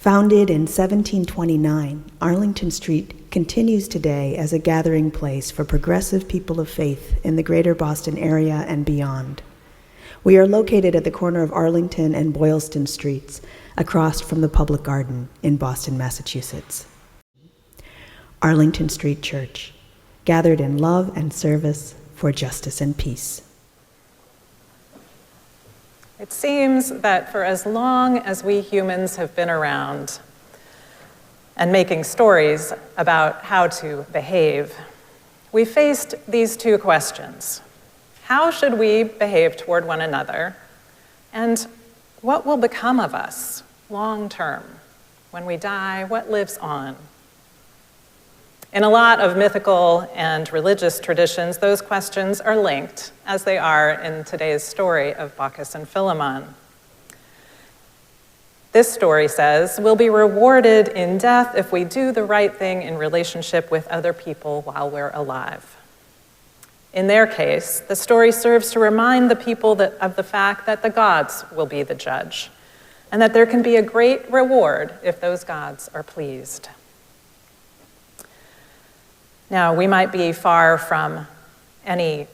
Founded in 1729, Arlington Street continues today as a gathering place for progressive people of faith in the greater Boston area and beyond. We are located at the corner of Arlington and Boylston Streets, across from the Public Garden in Boston, Massachusetts. Arlington Street Church, gathered in love and service for justice and peace. It seems that for as long as we humans have been around and making stories about how to behave, we faced these two questions. How should we behave toward one another? And what will become of us long term? When we die, what lives on? In a lot of mythical and religious traditions, those questions are linked, as they are in today's story of Bacchus and Philemon. This story says, we'll be rewarded in death if we do the right thing in relationship with other people while we're alive. In their case, the story serves to remind the people of the fact that the gods will be the judge, and that there can be a great reward if those gods are pleased. Now, we might be far from any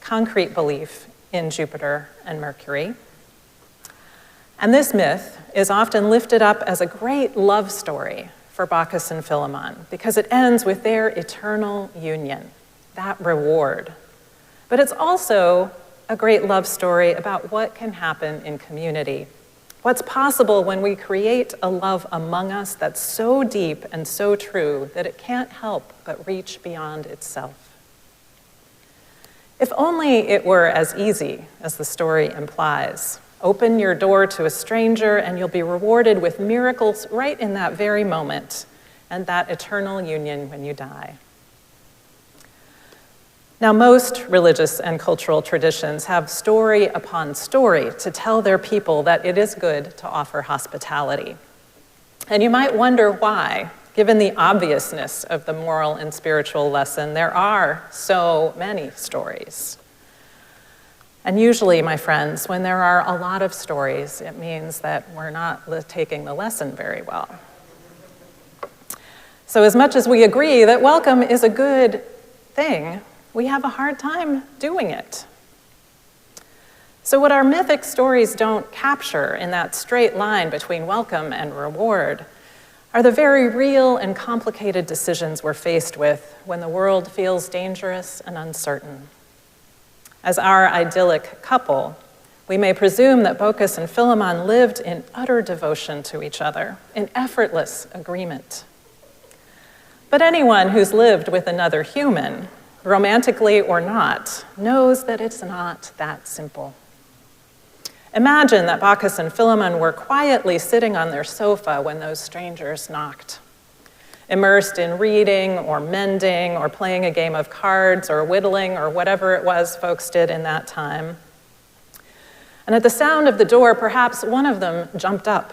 concrete belief in Jupiter and Mercury. And this myth is often lifted up as a great love story for Bacchus and Philemon because it ends with their eternal union, that reward. But it's also a great love story about what can happen in community. What's possible when we create a love among us that's so deep and so true that it can't help but reach beyond itself. If only it were as easy as the story implies. Open your door to a stranger and you'll be rewarded with miracles right in that very moment and that eternal union when you die. Now, most religious and cultural traditions have story upon story to tell their people that it is good to offer hospitality. And you might wonder why, given the obviousness of the moral and spiritual lesson, there are so many stories. And usually, my friends, when there are a lot of stories, it means that we're not taking the lesson very well. So as much as we agree that welcome is a good thing, we have a hard time doing it. So what our mythic stories don't capture in that straight line between welcome and reward are the very real and complicated decisions we're faced with when the world feels dangerous and uncertain. As our idyllic couple, we may presume that Bacchus and Philemon lived in utter devotion to each other, in effortless agreement. But anyone who's lived with another human, romantically or not, knows that it's not that simple. Imagine that Bacchus and Philemon were quietly sitting on their sofa when those strangers knocked, immersed in reading or mending or playing a game of cards or whittling or whatever it was folks did in that time. And at the sound of the door, perhaps one of them jumped up.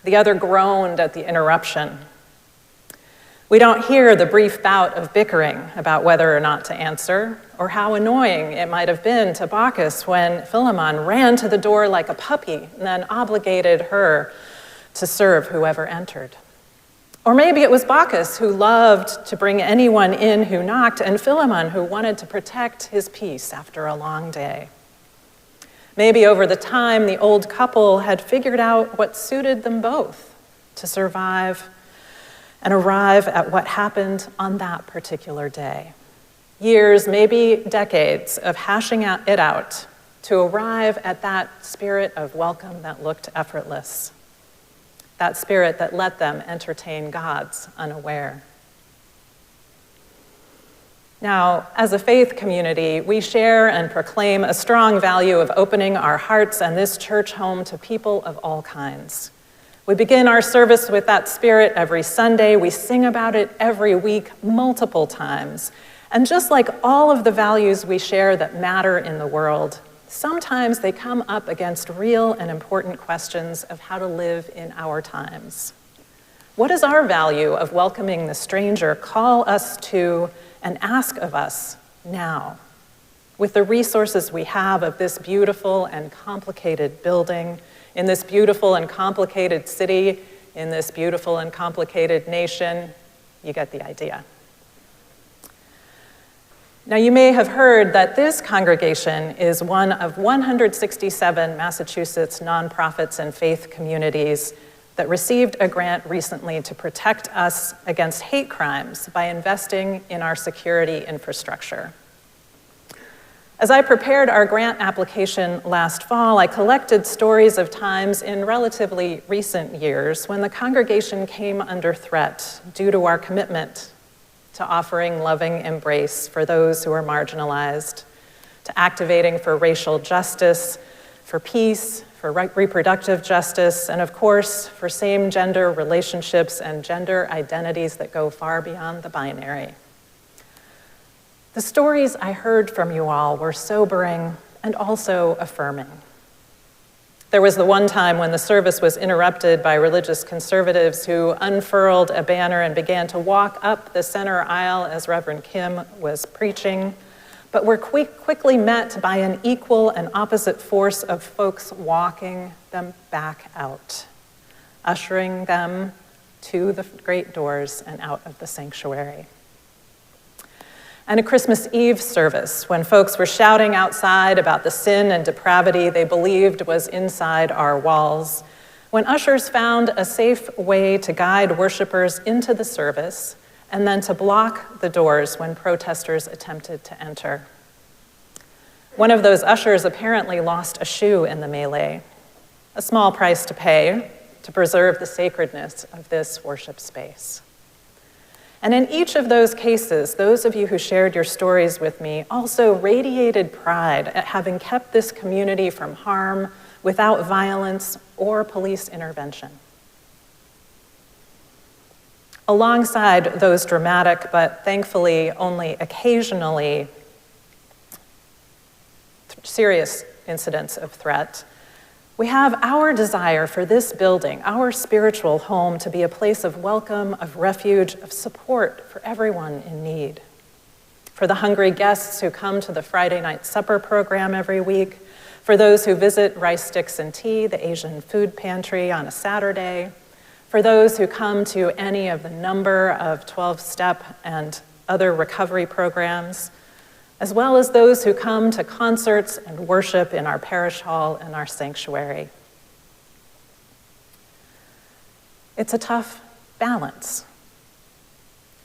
The other groaned at the interruption. We don't hear the brief bout of bickering about whether or not to answer, or how annoying it might have been to Bacchus when Philemon ran to the door like a puppy and then obligated her to serve whoever entered. Or maybe it was Bacchus who loved to bring anyone in who knocked, and Philemon who wanted to protect his peace after a long day. Maybe over the time, the old couple had figured out what suited them both to survive and arrive at what happened on that particular day. Years, maybe decades of hashing it out to arrive at that spirit of welcome that looked effortless, that spirit that let them entertain gods unaware. Now, as a faith community, we share and proclaim a strong value of opening our hearts and this church home to people of all kinds. We begin our service with that spirit every Sunday. We sing about it every week, multiple times. And just like all of the values we share that matter in the world, sometimes they come up against real and important questions of how to live in our times. What does our value of welcoming the stranger call us to and ask of us now? With the resources we have of this beautiful and complicated building, in this beautiful and complicated city, in this beautiful and complicated nation. You get the idea. Now, you may have heard that this congregation is one of 167 Massachusetts nonprofits and faith communities that received a grant recently to protect us against hate crimes by investing in our security infrastructure. As I prepared our grant application last fall, I collected stories of times in relatively recent years when the congregation came under threat due to our commitment to offering loving embrace for those who are marginalized, to activating for racial justice, for peace, for reproductive justice, and of course, for same-gender relationships and gender identities that go far beyond the binary. The stories I heard from you all were sobering and also affirming. There was the one time when the service was interrupted by religious conservatives who unfurled a banner and began to walk up the center aisle as Reverend Kim was preaching, but were quickly met by an equal and opposite force of folks walking them back out, ushering them to the great doors and out of the sanctuary. And a Christmas Eve service when folks were shouting outside about the sin and depravity they believed was inside our walls, when ushers found a safe way to guide worshipers into the service and then to block the doors when protesters attempted to enter. One of those ushers apparently lost a shoe in the melee, a small price to pay to preserve the sacredness of this worship space. And in each of those cases, those of you who shared your stories with me also radiated pride at having kept this community from harm without violence or police intervention. Alongside those dramatic, but thankfully only occasionally serious incidents of threat, we have our desire for this building, our spiritual home, to be a place of welcome, of refuge, of support for everyone in need. For the hungry guests who come to the Friday night supper program every week, for those who visit Rice Sticks and Tea, the Asian food pantry, on a Saturday, for those who come to any of the number of 12-step and other recovery programs, as well as those who come to concerts and worship in our parish hall and our sanctuary. It's a tough balance.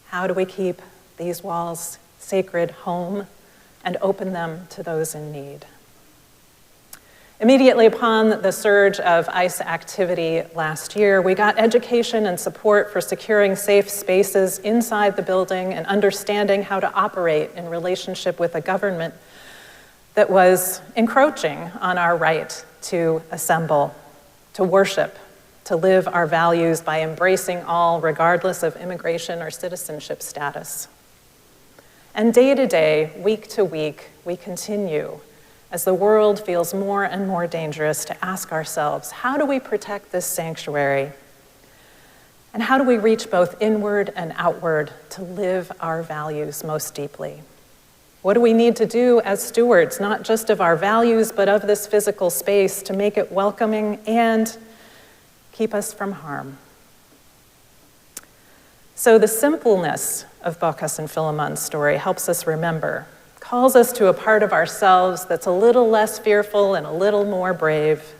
How do we keep these walls sacred home and open them to those in need? Immediately upon the surge of ICE activity last year, we got education and support for securing safe spaces inside the building and understanding how to operate in relationship with a government that was encroaching on our right to assemble, to worship, to live our values by embracing all, regardless of immigration or citizenship status. And day to day, week to week, we continue, as the world feels more and more dangerous, to ask ourselves, how do we protect this sanctuary? And how do we reach both inward and outward to live our values most deeply? What do we need to do as stewards, not just of our values, but of this physical space, to make it welcoming and keep us from harm? So the simpleness of Baucus and Philemon's story helps us remember, calls us to a part of ourselves that's a little less fearful and a little more brave,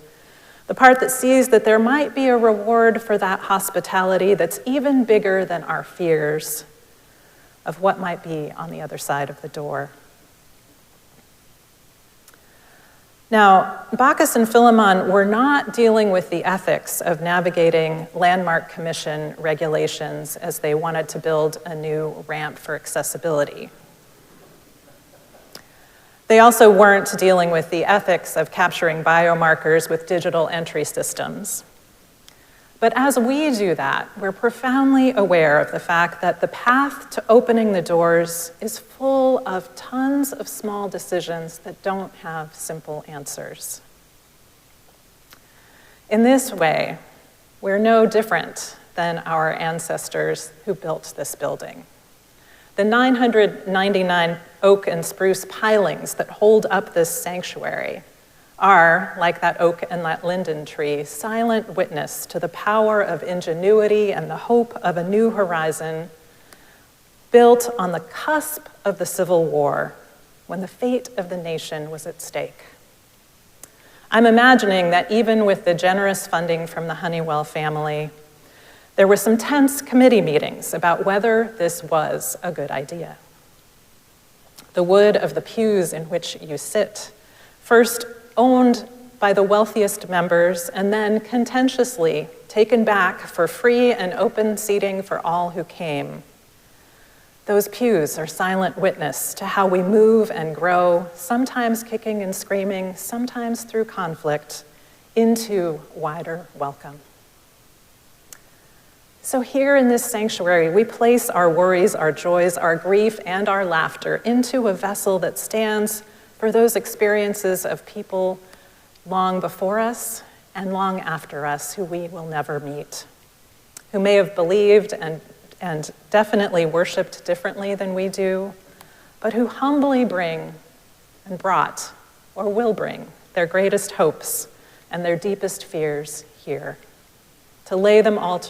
the part that sees that there might be a reward for that hospitality that's even bigger than our fears of what might be on the other side of the door. Now, Baucus and Philemon were not dealing with the ethics of navigating Landmark Commission regulations as they wanted to build a new ramp for accessibility. They also weren't dealing with the ethics of capturing biomarkers with digital entry systems. But as we do that, we're profoundly aware of the fact that the path to opening the doors is full of tons of small decisions that don't have simple answers. In this way, we're no different than our ancestors who built this building. The 999 oak and spruce pilings that hold up this sanctuary are, like that oak and that linden tree, silent witness to the power of ingenuity and the hope of a new horizon built on the cusp of the Civil War when the fate of the nation was at stake. I'm imagining that even with the generous funding from the Honeywell family, there were some tense committee meetings about whether this was a good idea. The wood of the pews in which you sit, first owned by the wealthiest members and then contentiously taken back for free and open seating for all who came. Those pews are silent witness to how we move and grow, sometimes kicking and screaming, sometimes through conflict, into wider welcome. So here in this sanctuary, we place our worries, our joys, our grief, and our laughter into a vessel that stands for those experiences of people long before us and long after us who we will never meet, who may have believed and definitely worshiped differently than we do, but who humbly bring and brought or will bring their greatest hopes and their deepest fears here, to lay them all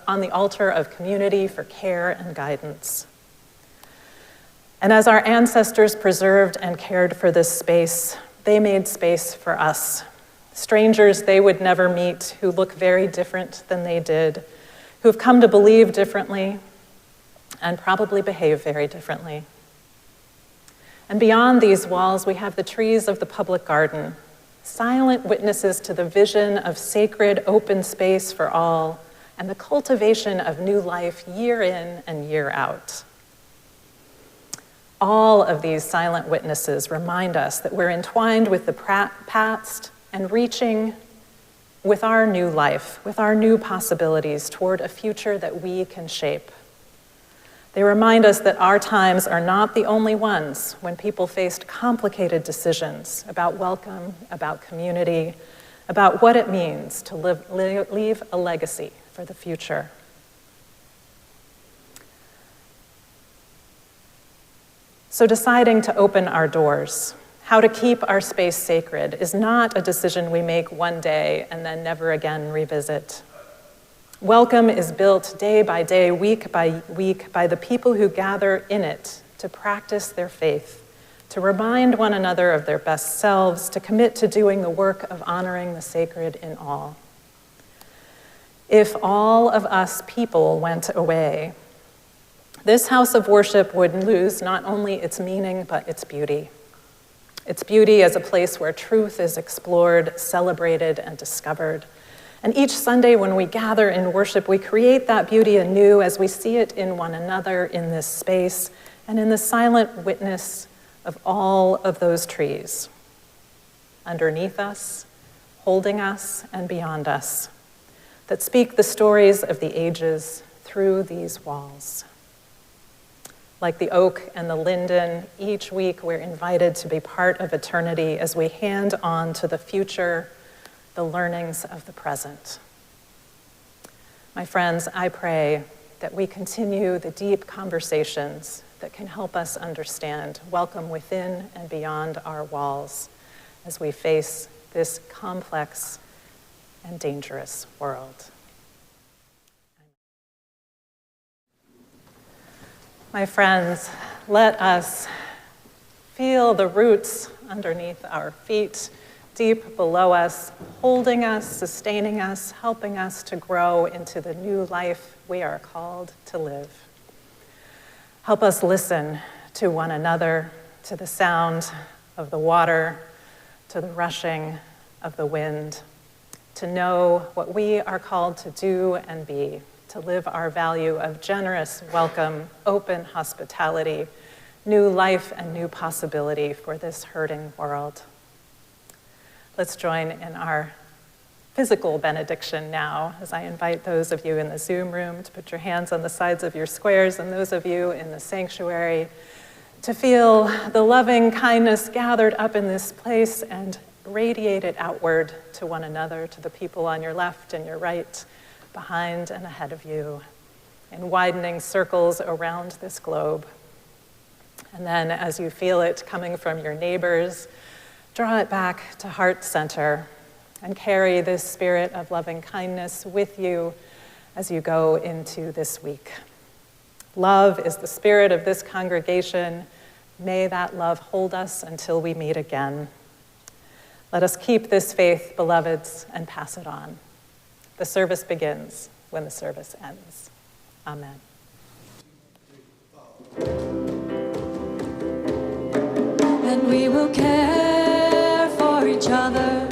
on the altar of community for care and guidance. And as our ancestors preserved and cared for this space, they made space for us, strangers they would never meet, who look very different than they did, who have come to believe differently and probably behave very differently. And beyond these walls, we have the trees of the public garden, silent witnesses to the vision of sacred open space for all and the cultivation of new life year in and year out. All of these silent witnesses remind us that we're entwined with the past and reaching with our new life, with our new possibilities toward a future that we can shape. They remind us that our times are not the only ones when people faced complicated decisions about welcome, about community, about what it means to leave a legacy for the future. So deciding to open our doors, how to keep our space sacred, is not a decision we make one day and then never again revisit. Welcome is built day by day, week by week, by the people who gather in it to practice their faith, to remind one another of their best selves, to commit to doing the work of honoring the sacred in all. If all of us people went away, this house of worship would lose not only its meaning, but its beauty. Its beauty as a place where truth is explored, celebrated, and discovered. And each Sunday when we gather in worship, we create that beauty anew as we see it in one another in this space and in the silent witness of all of those trees, underneath us, holding us, and beyond us, that speak the stories of the ages through these walls. Like the oak and the linden, each week we're invited to be part of eternity as we hand on to the future the learnings of the present. My friends, I pray that we continue the deep conversations that can help us understand welcome within and beyond our walls as we face this complex and dangerous world. My friends, let us feel the roots underneath our feet, deep below us, holding us, sustaining us, helping us to grow into the new life we are called to live. Help us listen to one another, to the sound of the water, to the rushing of the wind, to know what we are called to do and be, to live our value of generous welcome, open hospitality, new life and new possibility for this hurting world. Let's join in our physical benediction now as I invite those of you in the Zoom room to put your hands on the sides of your squares and those of you in the sanctuary to feel the loving kindness gathered up in this place and radiate it outward to one another, to the people on your left and your right, behind and ahead of you, in widening circles around this globe. And then as you feel it coming from your neighbors, Draw it back to heart center and carry this spirit of loving kindness with you as you go into this week. Love is the spirit of this congregation. May that love hold us until we meet again. Let us keep this faith, beloveds, and pass it on. The service begins when the service ends. Amen. And we will care for each other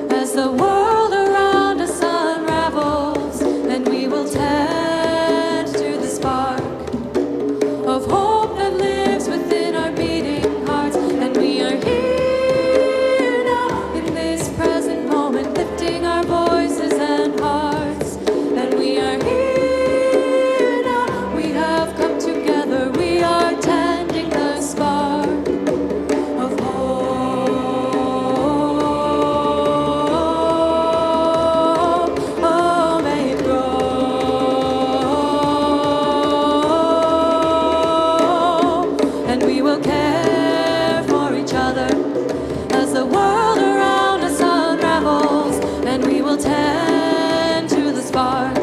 as the world around us unravels, and we will tend to the spark of hope that lives within our beating hearts. And we are here now in this present moment, lifting our voices and hearts. And we are here now, we have come together, we are tending the spark of hope. Oh, may it grow. And we will care for each other as the world around us unravels, and we will tend to the spark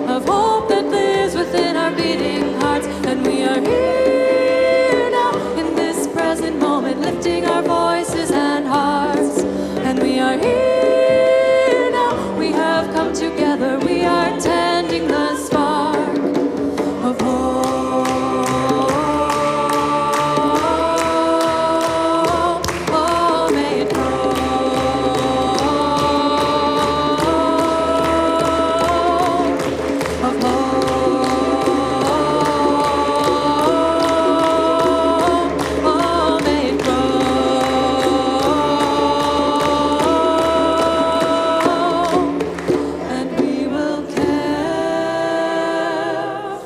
of hope that lives within our beating hearts. And we are here now in this present moment, lifting our voices and hearts. And we are here now, we have come together, we are tending the spark of hope. Oh, may it grow. Of hope. Oh, may it grow. And we will care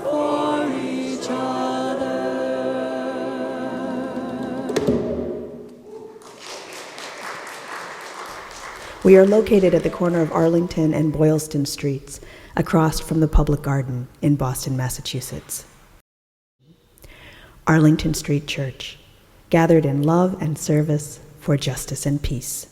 for each other. We are located at the corner of Arlington and Boylston Streets, across from the Public Garden in Boston, Massachusetts. Arlington Street Church, gathered in love and service for justice and peace.